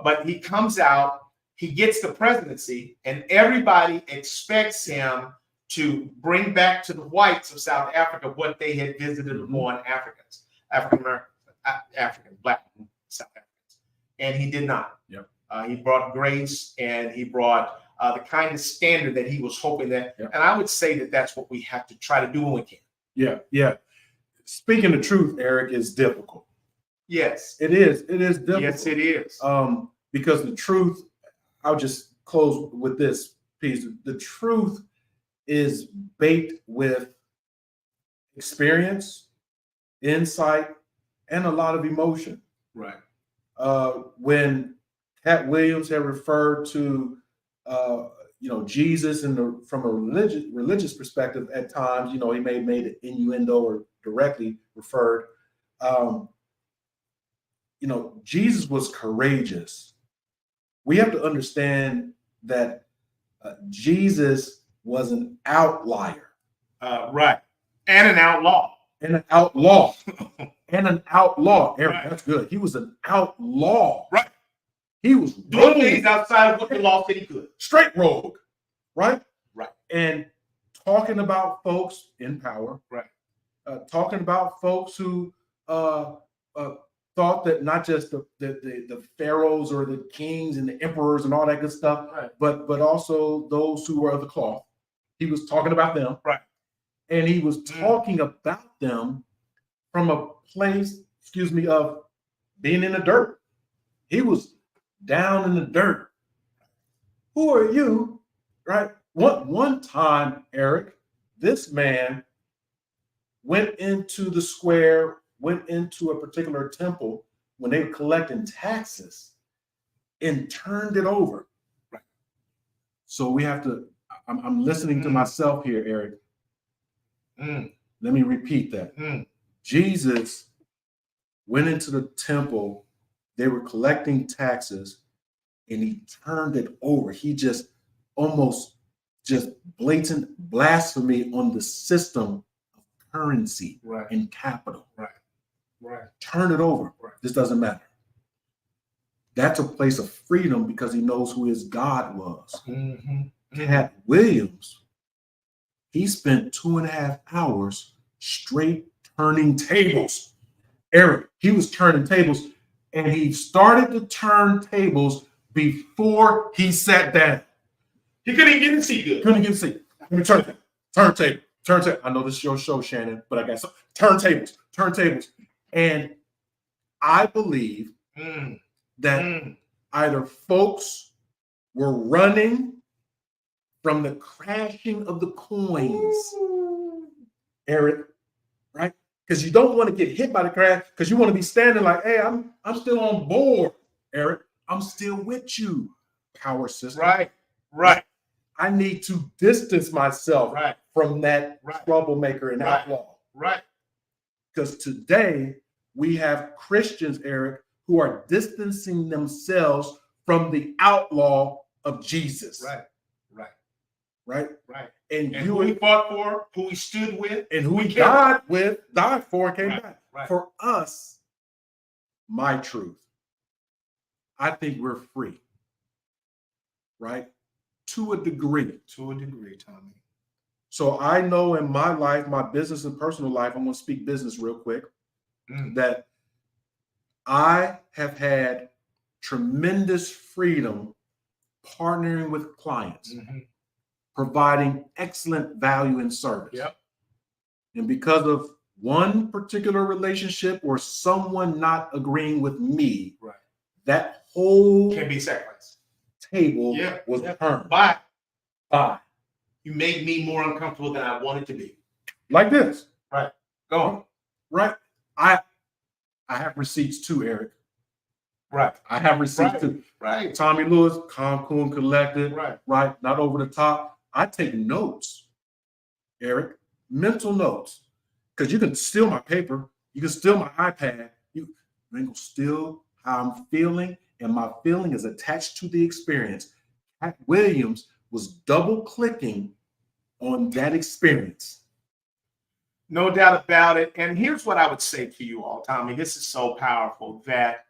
but he comes out, he gets the presidency, and everybody expects him to bring back to the whites of South Africa what they had visited upon Africans, African, Black, South Africans. And he did not. Yep. He brought grace, and he brought the kind of standard that he was hoping that. Yep. And I would say that that's what we have to try to do when we can. Yeah. Speaking the truth, Eric, is difficult. Yes. It is difficult. Yes, it is. Because the truth, I'll just close with this piece. The truth is baked with experience, insight, and a lot of emotion. Right. When Katt Williams had referred to, Jesus from a religious perspective at times, he may have made an innuendo or directly referred. Jesus was courageous. We have to understand that Jesus was an outlier. Right. And an outlaw. And an outlaw. Eric, Right. That's good. He was an outlaw. Right. He was Doing things outside of what the law said he could. Straight rogue. Right? Right. And talking about folks in power. Right. Talking about folks who thought that not just the pharaohs or the kings and the emperors and all that good stuff, Right. but also those who were of the cloth. He was talking about them. Right. And he was talking about them from a place, of being in the dirt. He was down in the dirt. Who are you? Right? One time, Eric, this man went into the square, went into a particular temple when they were collecting taxes and turned it over. Right. So we have to, I'm listening to myself here, Eric. Let me repeat that. Jesus went into the temple. They were collecting taxes, and he turned it over. He just almost just blatant blasphemy on the system of currency and capital. Turn it over. This doesn't matter. That's a place of freedom because he knows who his God was. Katt Williams, he spent 2.5 hours straight turning tables. Eric, he was turning tables, and he started to turn tables before he sat down. He couldn't even get his seat good. Couldn't get a seat. Let me turntable. I know this is your show, Shannon, but I got some turntables. And I believe that either folks were running from the crashing of the coins, Eric, right? Because you don't want to get hit by the crash, because you want to be standing like, hey, I'm still on board, Eric. I'm still with you, power system. Right. I need to distance myself from that troublemaker and outlaw. Because today we have Christians, Eric, who are distancing themselves from the outlaw of Jesus. Right. And who we fought for, who we stood with, and who we died for, and came back. For us, my truth, I think we're free. Right? To a degree, Tommy. So I know in my life, my business and personal life, I'm going to speak business real quick, that I have had tremendous freedom partnering with clients, providing excellent value and service. And because of one particular relationship or someone not agreeing with me, that whole can be sacrificed. Table was turned. Bye. You made me more uncomfortable than I wanted to be. Like this. Go on. Right. I have receipts too, Eric. I have receipts too. Tommy Lewis, calm, cool, and collected. Right. Not over the top. I take notes, Eric, mental notes. Because you can steal my paper. You can steal my iPad. You ain't gonna steal how I'm feeling. And my feeling is attached to the experience. Katt Williams was double clicking on that experience. No doubt about it. And here's what I would say to you all, Tommy. This is so powerful that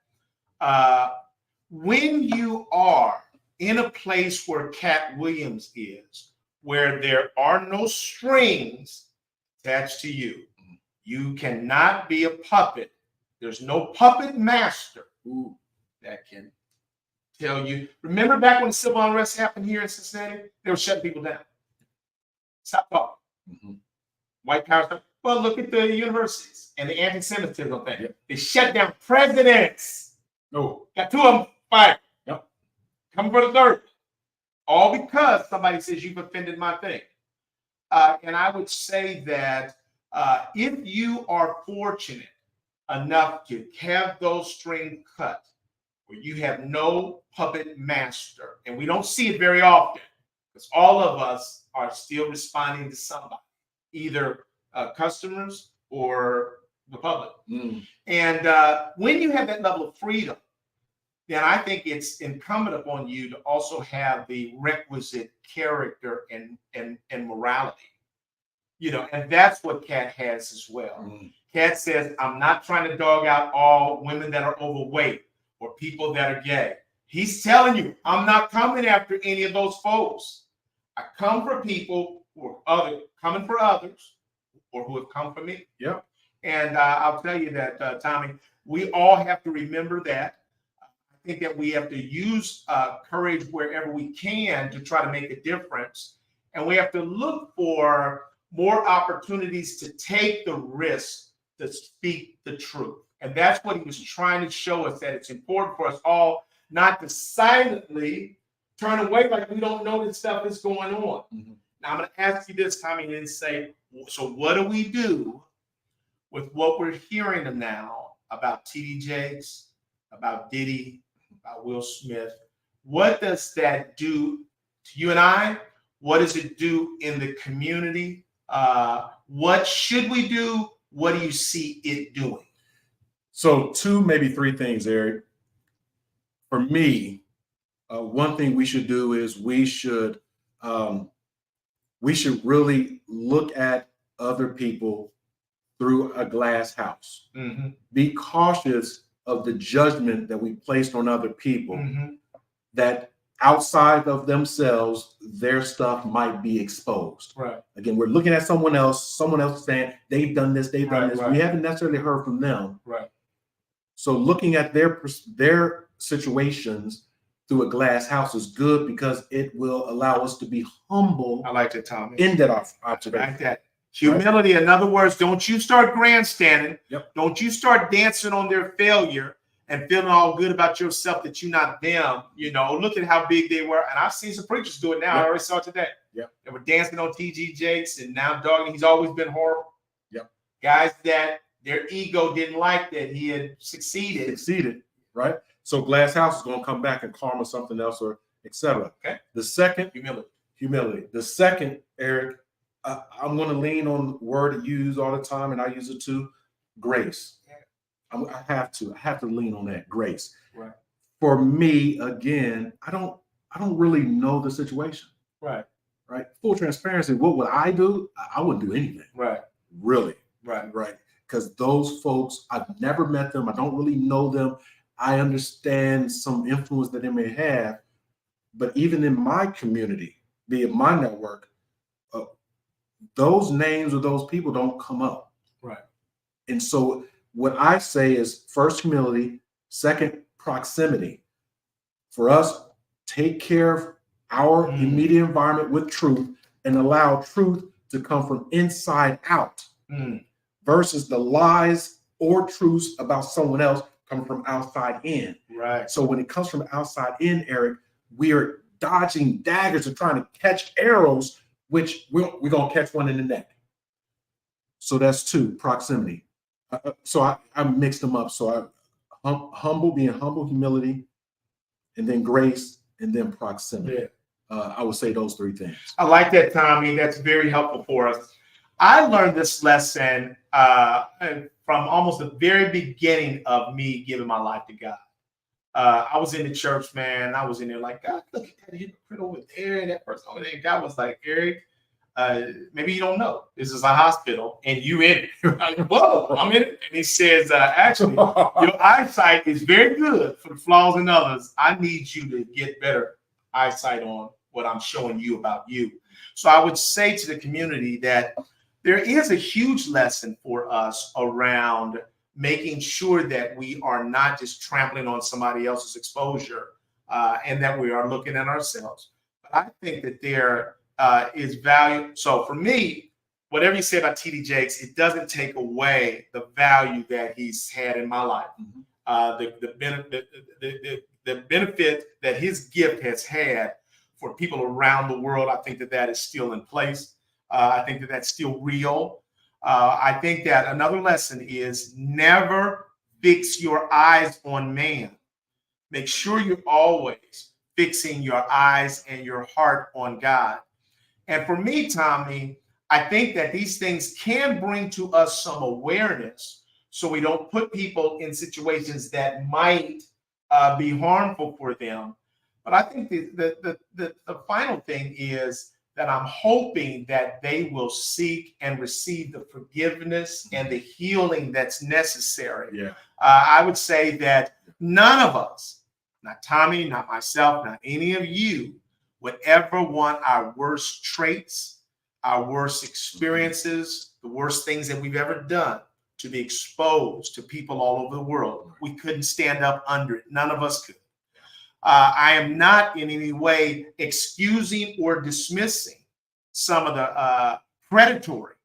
when you are in a place where Katt Williams is, where there are no strings attached to you, you cannot be a puppet. There's no puppet master that can tell you. Remember back when the civil unrest happened here in Cincinnati? They were shutting people down. Stop talking. White power stuff. Well, look at the universities and the anti-Semitism thing. They shut down presidents. Got 2 of them fired. Coming for the 3rd. All because somebody says you've offended my thing. And I would say that if you are fortunate enough to have those strings cut, where you have no puppet master, and we don't see it very often, because all of us are still responding to somebody, either customers or the public. And when you have that level of freedom, then I think it's incumbent upon you to also have the requisite character and morality. And that's what Katt has as well. Katt says, I'm not trying to dog out all women that are overweight or people that are gay. He's telling you, I'm not coming after any of those folks. I come for people who are coming for others or who have come for me. And I'll tell you that, Tommy, we all have to remember that. I think that we have to use courage wherever we can to try to make a difference. And we have to look for more opportunities to take the risk to speak the truth. And that's what he was trying to show us, that it's important for us all not to silently turn away like we don't know that stuff is going on. Now, I'm going to ask you this, Tommy, and say, so what do we do with what we're hearing now about TD Jakes, about Diddy, about Will Smith? What does that do to you and I? What does it do in the community? What should we do? What do you see it doing? So 2, maybe 3 things, Eric. For me, one thing we should do is we should really look at other people through a glass house. Mm-hmm. Be cautious of the judgment that we placed on other people, Mm-hmm. that outside of themselves, their stuff might be exposed. Right. Again, we're looking at someone else saying they've done this, they've done Right, this. right. We haven't necessarily heard from them. Right. So looking at their situations through a glass house is good because it will allow us to be humble I like that, Tommy. in that observation. Like that. Humility, in other words, don't you start grandstanding. Yep. Don't you start dancing on their failure and feeling all good about yourself that you're not them. You know, look at how big they were. And I've seen some preachers do it now. Yep. I already saw it today. Yep. They were dancing on T.G. Jakes and now dogging. He's always been horrible. Yep. Guys that their ego didn't like that he had succeeded. Right? So glass house is going to come back and karma something else, or etc. Okay. The second, Humility. The second, Eric, I'm going to lean on the word you use all the time, and I use it too, grace. I have to lean on that, grace. Right. For me, again, I don't really know the situation. Right. Full transparency. What would I do? I wouldn't do anything. Right. Really. Right. Because those folks, I've never met them. I don't really know them. I understand some influence that they may have, but even in my community, be it my network, those names of those people don't come up. Right. And so what I say is, first, humility. Second, proximity. For us, take care of our immediate environment with truth and allow truth to come from inside out versus the lies or truths about someone else coming from outside in. Right. So when it comes from outside in, Eric, we are dodging daggers and trying to catch arrows, which we're going to catch one in the neck. So that's 2, proximity. So I mixed them up. So being humble, humility, and then grace, and then proximity. Yeah. I would say those 3 things. I like that, Tommy. That's very helpful for us. I learned this lesson from almost the very beginning of me giving my life to God. I was in the church, man. I was in there like, God, look at that hypocrite over there and that person over there. And God was like, Eric, maybe you don't know. This is a hospital and you in it. Like, whoa, I'm in it. And he says, actually, your eyesight is very good for the flaws in others. I need you to get better eyesight on what I'm showing you about you. So I would say to the community that there is a huge lesson for us around making sure that we are not just trampling on somebody else's exposure and that we are looking at ourselves. But I think that there is value. So for me, whatever you say about T.D. Jakes, it doesn't take away the value that he's had in my life. The benefit that his gift has had for people around the world, I think that is still in place. I think that that's still real. I think that another lesson is never fix your eyes on man. Make sure you're always fixing your eyes and your heart on God. And for me, Tommy, I think that these things can bring to us some awareness so we don't put people in situations that might be harmful for them. But I think the final thing is that I'm hoping that they will seek and receive the forgiveness and the healing that's necessary. Yeah. I would say that none of us, not Tommy, not myself, not any of you, would ever want our worst traits, our worst experiences, the worst things that we've ever done to be exposed to people all over the world. We couldn't stand up under it. None of us could. I am not in any way excusing or dismissing some of the predatory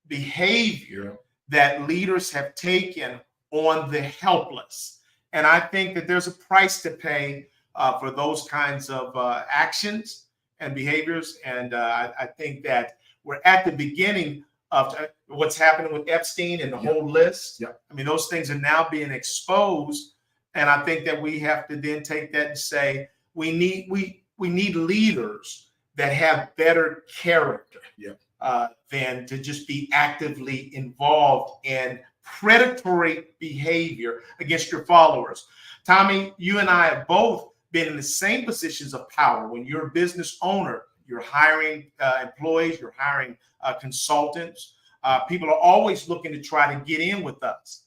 behavior that leaders have taken on the helpless. And I think that there's a price to pay for those kinds of actions and behaviors. And I think that we're at the beginning of what's happening with Epstein and the whole list. I mean, those things are now being exposed. And I think that we have to then take that and say, we need leaders that have better character than to just be actively involved in predatory behavior against your followers. Tommy, you and I have both been in the same positions of power. When you're a business owner, you're hiring employees, you're hiring consultants. People are always looking to try to get in with us.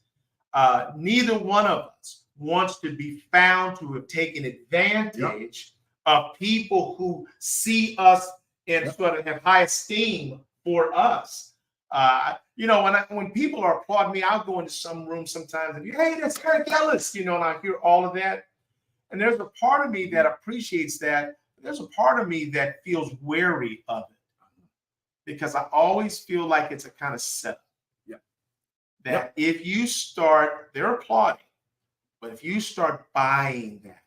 Neither one of us wants to be found to have taken advantage of people who see us and sort of have high esteem for us. When people are applauding me, I'll go into some room sometimes and be, hey, that's Eric Ellis, and I hear all of that. And there's a part of me that appreciates that. There's a part of me that feels wary of it because I always feel like it's a kind of setup. That if you start, they're applauding, but if you start buying that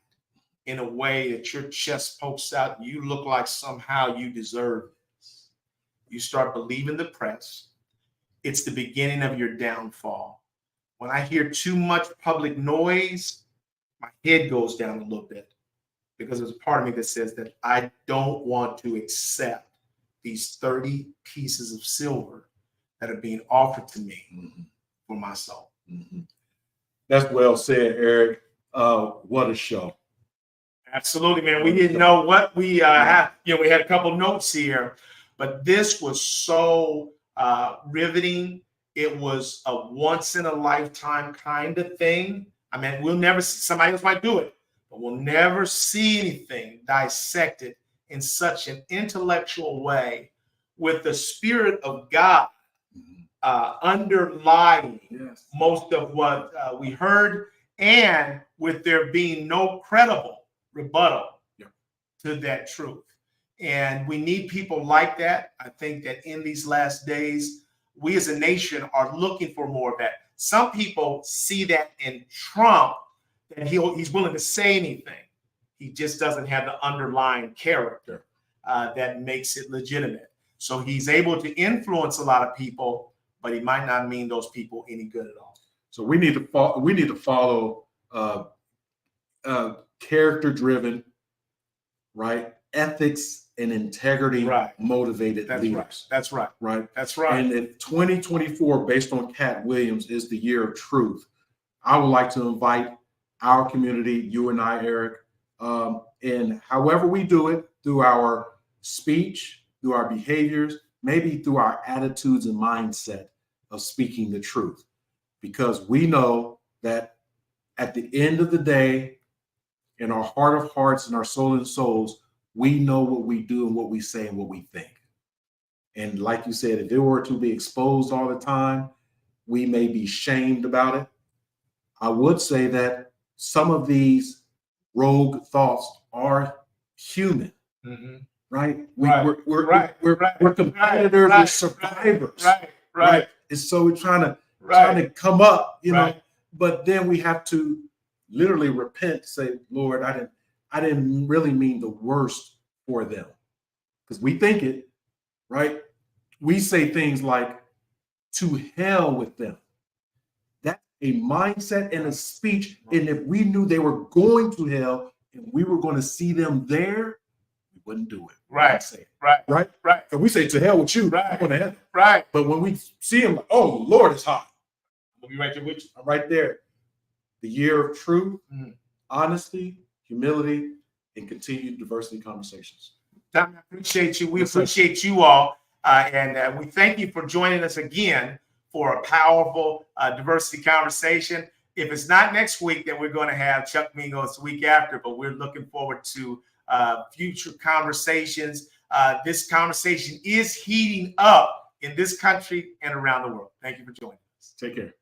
in a way that your chest pokes out and you look like somehow you deserve this, you start believing the press, it's the beginning of your downfall. When I hear too much public noise, my head goes down a little bit because there's a part of me that says that I don't want to accept these 30 pieces of silver that are being offered to me for my soul. That's well said, Eric. What a show. Absolutely, man. We didn't know what we had. We had a couple notes here, but this was so riveting. It was a once in a lifetime kind of thing. I mean, we'll never see, somebody else might do it, but we'll never see anything dissected in such an intellectual way with the Spirit of God underlying most of what we heard, and with there being no credible rebuttal to that truth. And we need people like that. I think that in these last days, we as a nation are looking for more of that. Some people see that in Trump, that he's willing to say anything. He just doesn't have the underlying character that makes it legitimate. So he's able to influence a lot of people, but he might not mean those people any good at all. So we need to follow character-driven, right? Ethics and integrity motivated leaders. That's right. And if 2024, based on Katt Williams, is the year of truth, I would like to invite our community, you and I, Eric, and however we do it, through our speech, through our behaviors, maybe through our attitudes and mindset of speaking the truth. Because we know that at the end of the day, in our heart of hearts and our soul and souls, we know what we do and what we say and what we think. And like you said, if it were to be exposed all the time, we may be shamed about it. I would say that some of these rogue thoughts are human, right? We're competitors, we're survivors, right? And so we're trying to come up, but then we have to literally repent, say, Lord, I didn't really mean the worst for them, because we think it, right? We say things like, to hell with them. That's a mindset and a speech. And if we knew they were going to hell and we were going to see them there, we wouldn't do it. Right. And we say, to hell with you. I'm going to heaven. Right. But when we see them, oh, Lord, it's hot. We'll be right there with you. I'm right there. The year of truth, honesty, humility, and continued diversity conversations. Tom, I appreciate you. We appreciate you all. And we thank you for joining us again for a powerful diversity conversation. If it's not next week, then we're going to have Chuck Mingos the week after, but we're looking forward to future conversations. This conversation is heating up in this country and around the world. Thank you for joining us. Take care.